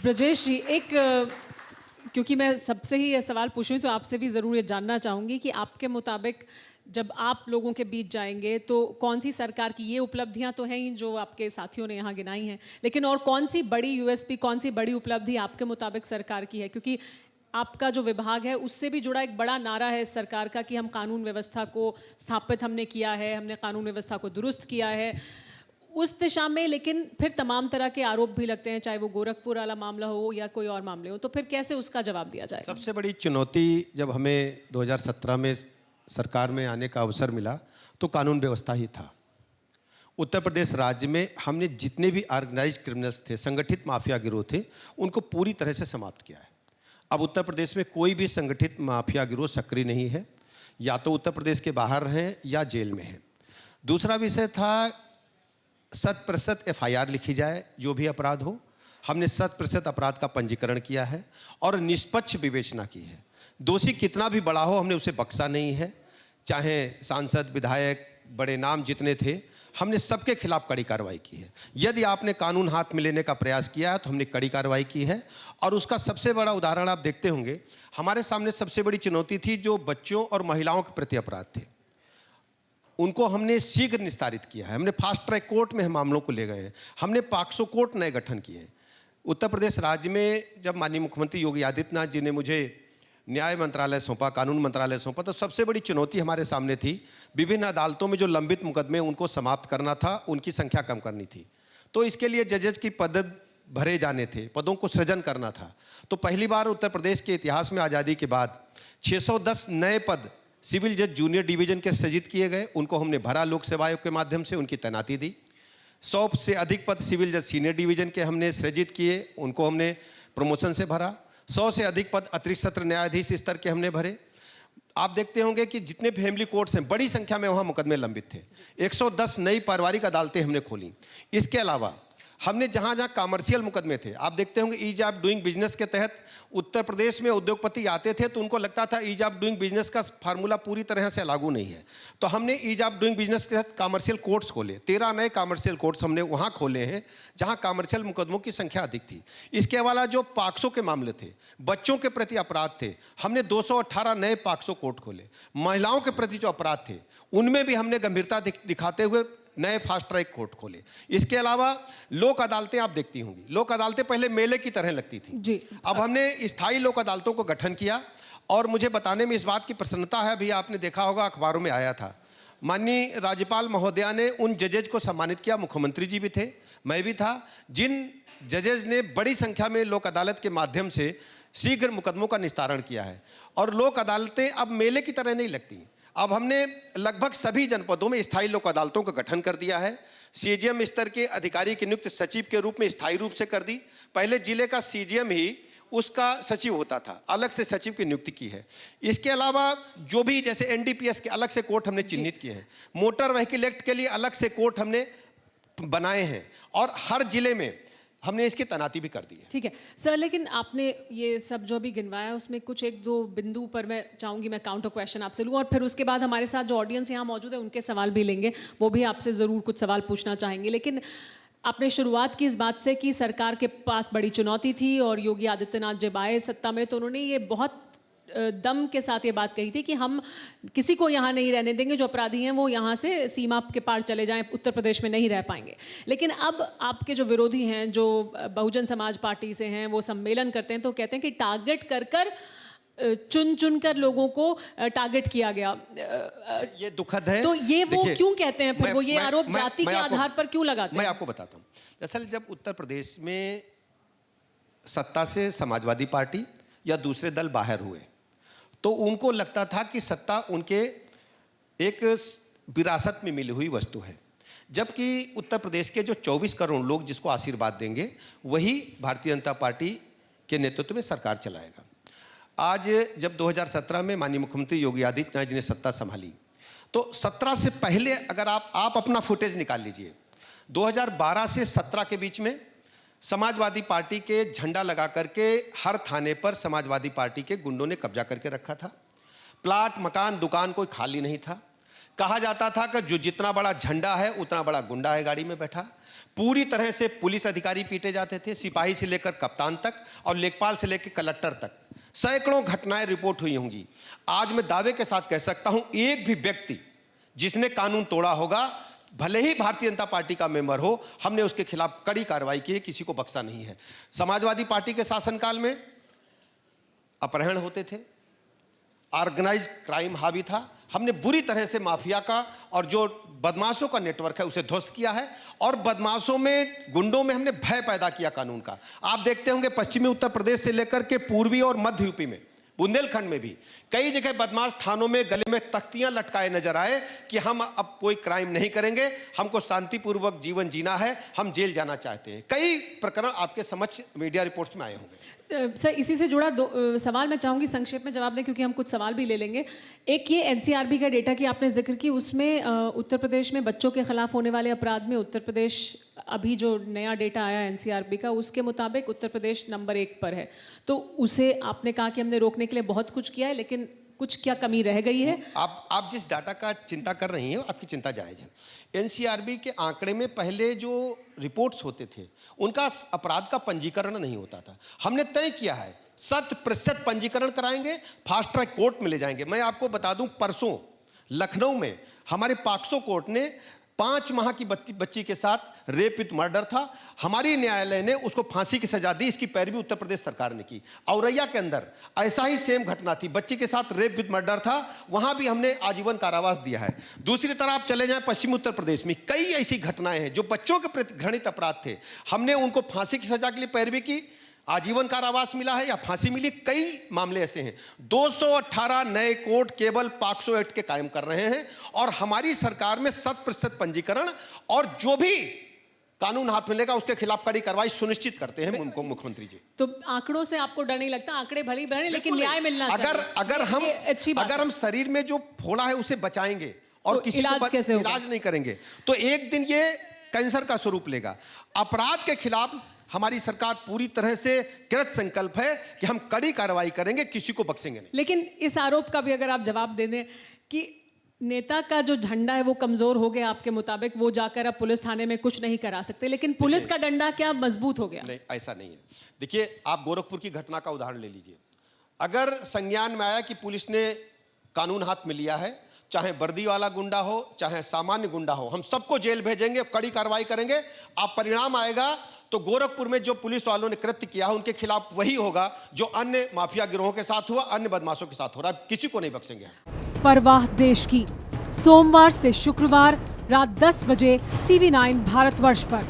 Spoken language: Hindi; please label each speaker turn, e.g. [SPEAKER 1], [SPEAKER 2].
[SPEAKER 1] ब्रजेश जी, क्योंकि मैं सबसे ही ये सवाल पूछ रही हूँ तो आपसे भी ज़रूर ये जानना चाहूँगी कि आपके मुताबिक जब आप लोगों के बीच जाएंगे तो कौन सी सरकार की ये उपलब्धियां तो हैं ही जो आपके साथियों ने यहाँ गिनाई हैं, लेकिन और कौन सी बड़ी यूएसपी, कौन सी बड़ी उपलब्धि आपके मुताबिक सरकार की है? क्योंकि आपका जो विभाग है उससे भी जुड़ा एक बड़ा नारा है इस सरकार का कि हम कानून व्यवस्था को स्थापित हमने किया है, हमने कानून व्यवस्था को दुरुस्त किया है उस दिशा में, लेकिन फिर तमाम तरह के आरोप भी लगते हैं, चाहे वो गोरखपुर वाला मामला हो या कोई और मामले हो, तो फिर कैसे उसका जवाब दिया जाए?
[SPEAKER 2] सबसे बड़ी चुनौती जब हमें 2017 में सरकार में आने का अवसर मिला तो कानून व्यवस्था ही था। उत्तर प्रदेश राज्य में हमने जितने भी ऑर्गेनाइज क्रिमिनल्स थे, संगठित माफिया गिरोह थे, उनको पूरी तरह से समाप्त किया है। अब उत्तर प्रदेश में कोई भी संगठित माफिया गिरोह सक्रिय नहीं है, या तो उत्तर प्रदेश के बाहर हैं या जेल में हैं। दूसरा विषय था 100% FIR लिखी जाए, जो भी अपराध हो। हमने 100% अपराध का पंजीकरण किया है और निष्पक्ष विवेचना की है। दोषी कितना भी बड़ा हो, हमने उसे बख्शा नहीं है। चाहे सांसद, विधायक, बड़े नाम जितने थे, हमने सबके खिलाफ कड़ी कार्रवाई की है। यदि आपने कानून हाथ में लेने का प्रयास किया है तो हमने कड़ी कार्रवाई की है। और उसका सबसे बड़ा उदाहरण आप देखते होंगे, हमारे सामने सबसे बड़ी चुनौती थी जो बच्चों और महिलाओं के प्रति अपराध थे, उनको हमने शीघ्र निस्तारित किया है। हमने फास्ट ट्रैक कोर्ट में मामलों को ले गए हैं। हमने पॉक्सो कोर्ट नए गठन किए हैं। उत्तर प्रदेश राज्य में जब माननीय मुख्यमंत्री योगी आदित्यनाथ जी ने मुझे न्याय मंत्रालय सौंपा, कानून मंत्रालय सौंपा, तो सबसे बड़ी चुनौती हमारे सामने थी विभिन्न अदालतों में जो लंबित मुकदमे उनको समाप्त करना था, उनकी संख्या कम करनी थी। तो इसके लिए जजेस की पद भरे जाने थे, पदों को सृजन करना था। तो पहली बार उत्तर प्रदेश के इतिहास में आज़ादी के बाद 610 नए पद सिविल जज जूनियर डिवीजन के सृजित किए गए। उनको हमने भरा, लोक सेवा आयोग के माध्यम से उनकी तैनाती दी। 100 से अधिक पद सिविल जज सीनियर डिवीजन के हमने सृजित किए, उनको हमने प्रमोशन से भरा। 100 से अधिक पद अतिरिक्त सत्र न्यायाधीश स्तर के हमने भरे। आप देखते होंगे कि जितने फैमिली कोर्ट्स हैं, बड़ी संख्या में वहाँ मुकदमे लंबित थे। 110 नई पारिवारिक अदालतें हमने खोली। इसके अलावा हमने जहाँ जहाँ कॉमर्शियल मुकदमे थे, आप देखते होंगे ईज ऑफ डूइंग बिजनेस के तहत उत्तर प्रदेश में उद्योगपति आते थे तो उनको लगता था ईज ऑफ डूइंग बिजनेस का फार्मूला पूरी तरह से लागू नहीं है। तो हमने ईज ऑफ डूइंग बिजनेस के तहत कॉमर्शियल कोर्ट्स खोले। 13 नए कॉमर्शियल कोर्ट्स हमने वहाँ खोले हैं जहाँ कॉमर्शियल मुकदमों की संख्या अधिक थी। इसके अलावा जो पॉक्सो के मामले थे, बच्चों के प्रति अपराध थे, हमने 218 नए पॉक्सो कोर्ट खोले। महिलाओं के प्रति जो अपराध थे उनमें भी हमने गंभीरता दिखाते हुए नए फास्ट ट्रैक कोर्ट खोले। इसके अलावा लोक अदालतें आप देखती होंगी, लोक अदालतें पहले मेले की तरह लगती थी जी। अब हमने स्थायी लोक अदालतों को गठन किया और मुझे बताने में इस बात की प्रसन्नता है, अभी आपने देखा होगा अखबारों में आया था, माननीय राज्यपाल महोदया ने उन जजेज को सम्मानित किया। मुख्यमंत्री जी भी थे, मैं भी था, जिन जजेज ने बड़ी संख्या में लोक अदालत के माध्यम से शीघ्र मुकदमों का निस्तारण किया है। और लोक अदालतें अब मेले की तरह नहीं लगती। अब हमने लगभग सभी जनपदों में स्थायी लोक अदालतों का गठन कर दिया है। CGM स्तर के अधिकारी की नियुक्ति सचिव के रूप में स्थायी रूप से कर दी। पहले जिले का CGM ही उसका सचिव होता था, अलग से सचिव की नियुक्ति की है। इसके अलावा जो भी जैसे NDPS के अलग से कोर्ट हमने चिन्हित किए हैं, मोटर व्हीकल एक्ट के लिए अलग से कोर्ट हमने बनाए हैं और हर जिले में हमने इसकी तैनाती भी कर दी है।
[SPEAKER 1] ठीक है सर, लेकिन आपने ये सब जो भी गिनवाया उसमें कुछ एक दो बिंदु पर मैं चाहूँगी मैं काउंटर क्वेश्चन आपसे लूँ और फिर उसके बाद हमारे साथ जो ऑडियंस यहाँ मौजूद है उनके सवाल भी लेंगे, वो भी आपसे ज़रूर कुछ सवाल पूछना चाहेंगे। लेकिन आपने शुरुआत की इस बात से कि सरकार के पास बड़ी चुनौती थी और योगी आदित्यनाथ जब आए सत्ता में तो उन्होंने ये बहुत दम के साथ ये बात कही थी कि हम किसी को यहाँ नहीं रहने देंगे, जो अपराधी हैं वो यहाँ से सीमा के पार चले जाएं, उत्तर प्रदेश में नहीं रह पाएंगे। लेकिन अब आपके जो विरोधी हैं, जो बहुजन समाज पार्टी से हैं, वो सम्मेलन करते हैं तो कहते हैं कि टारगेट कर चुन कर लोगों को टारगेट किया गया।
[SPEAKER 2] ये दुखद है।
[SPEAKER 1] तो ये वो क्यों कहते हैं फिर? वो ये आरोप जाति के आधार पर क्यों लगाते हैं?
[SPEAKER 2] मैं आपको बताता हूँ। दरअसल जब उत्तर प्रदेश में सत्ता से समाजवादी पार्टी या दूसरे दल बाहर हुए तो उनको लगता था कि सत्ता उनके एक विरासत में मिली हुई वस्तु है, जबकि उत्तर प्रदेश के जो 24 करोड़ लोग जिसको आशीर्वाद देंगे वही भारतीय जनता पार्टी के नेतृत्व में सरकार चलाएगा। आज जब 2017 में माननीय मुख्यमंत्री योगी आदित्यनाथ जी ने सत्ता संभाली तो 17 से पहले अगर आप अपना फुटेज निकाल लीजिए, 2012 से 17 के बीच में समाजवादी पार्टी के झंडा लगा करके हर थाने पर समाजवादी पार्टी के गुंडों ने कब्जा करके रखा था। प्लाट, मकान, दुकान कोई खाली नहीं था। कहा जाता था कि जो जितना बड़ा झंडा है उतना बड़ा गुंडा है गाड़ी में बैठा। पूरी तरह से पुलिस अधिकारी पीटे जाते थे, सिपाही से लेकर कप्तान तक और लेखपाल से लेकर कलेक्टर तक। सैकड़ों घटनाएं रिपोर्ट हुई होंगी। आज मैं दावे के साथ कह सकता हूं, एक भी व्यक्ति जिसने कानून तोड़ा होगा, भले ही भारतीय जनता पार्टी का मेंबर हो, हमने उसके खिलाफ कड़ी कार्रवाई की है, किसी को बख्शा नहीं है। समाजवादी पार्टी के शासनकाल में अपहरण होते थे, ऑर्गेनाइज क्राइम हावी था। हमने बुरी तरह से माफिया का और जो बदमाशों का नेटवर्क है उसे ध्वस्त किया है, और बदमाशों में, गुंडों में हमने भय पैदा किया कानून का। आप देखते होंगे पश्चिमी उत्तर प्रदेश से लेकर के पूर्वी और मध्य यूपी में, बुंदेलखंड में भी कई जगह बदमाश थानों में गले में तख्तियां लटकाए नजर आए कि हम अब कोई क्राइम नहीं करेंगे, हमको शांतिपूर्वक जीवन जीना है, हम जेल जाना चाहते हैं। कई प्रकरण आपके समक्ष मीडिया रिपोर्ट्स में आए होंगे।
[SPEAKER 1] सर, इसी से जुड़ा सवाल मैं चाहूँगी संक्षेप में जवाब दें, क्योंकि हम कुछ सवाल भी ले लेंगे। एक ये एनसीआरबी का डेटा की आपने जिक्र की, उसमें उत्तर प्रदेश में बच्चों के खिलाफ होने वाले अपराध में उत्तर प्रदेश, अभी जो नया डेटा आया एनसीआरबी का, उसके मुताबिक उत्तर प्रदेश नंबर 1 पर है। तो उसे आपने कहा कि हमने रोकने के लिए बहुत कुछ किया है, लेकिन कुछ क्या कमी रह गई है?
[SPEAKER 2] आप जिस डाटा का चिंता कर रही हैं, आपकी चिंता जायज़ है। एनसीआरबी के आंकड़े में पहले जो रिपोर्ट्स होते थे उनका अपराध का पंजीकरण नहीं होता था। हमने तय किया है 100% पंजीकरण कराएंगे, फास्ट ट्रैक कोर्ट में ले जाएंगे। मैं आपको बता दूं, परसों लखनऊ में हमारे पॉक्सो कोर्ट ने 5 माह की बच्ची के साथ रेप विथ मर्डर था, हमारी न्यायालय ने उसको फांसी की सजा दी। इसकी पैरवी उत्तर प्रदेश सरकार ने की। औरैया के अंदर ऐसा ही सेम घटना थी, बच्ची के साथ रेप विथ मर्डर था, वहां भी हमने आजीवन कारावास दिया है। दूसरी तरफ आप चले जाएं, पश्चिमी उत्तर प्रदेश में कई ऐसी घटनाएं हैं जो बच्चों के प्रति घृणित अपराध थे, हमने उनको फांसी की सजा के लिए पैरवी की, आजीवन कारावास मिला है या फांसी मिली। कई मामले ऐसे हैं। 218 नए कोर्ट केवल पॉक्सो एक्ट के कायम कर रहे हैं, और हमारी सरकार में 100% पंजीकरण, और जो भी कानून हाथ में लेगा उसके खिलाफ कड़ी कार्रवाई सुनिश्चित करते हैं उनको मुख्यमंत्री जी।
[SPEAKER 1] तो आंकड़ों से आपको डर नहीं लगता? आंकड़े भले बढ़े, लेकिन न्याय मिलना चाहिए।
[SPEAKER 2] अगर हम शरीर में जो फोड़ा है उसे बचाएंगे और किसी को इलाज नहीं करेंगे तो एक दिन ये कैंसर का स्वरूप लेगा। अपराध के खिलाफ हमारी सरकार पूरी तरह से कृत संकल्प है कि हम कड़ी कार्रवाई करेंगे, किसी को बख्शेंगे नहीं।
[SPEAKER 1] लेकिन इस आरोप का भी अगर आप जवाब दे दें कि नेता का जो झंडा है वो कमजोर हो गया आपके मुताबिक, वो जाकर अब पुलिस थाने में कुछ नहीं करा सकते, लेकिन पुलिस का डंडा क्या मजबूत हो गया?
[SPEAKER 2] नहीं, ऐसा नहीं है। देखिए, आप गोरखपुर की घटना का उदाहरण ले लीजिए। अगर संज्ञान में आया कि पुलिस ने कानून हाथ में लिया है, चाहे वर्दी वाला गुंडा हो चाहे सामान्य गुंडा हो, हम सबको जेल भेजेंगे, कड़ी कार्रवाई करेंगे। आप परिणाम आएगा तो गोरखपुर में जो पुलिस वालों ने कृत्य किया है उनके खिलाफ वही होगा जो अन्य माफिया गिरोहों के साथ हुआ, अन्य बदमाशों के साथ हो रहा है। किसी को नहीं बख्शेंगे।
[SPEAKER 3] परवाह देश की, सोमवार से शुक्रवार रात 10 बजे TV9 भारतवर्ष पर।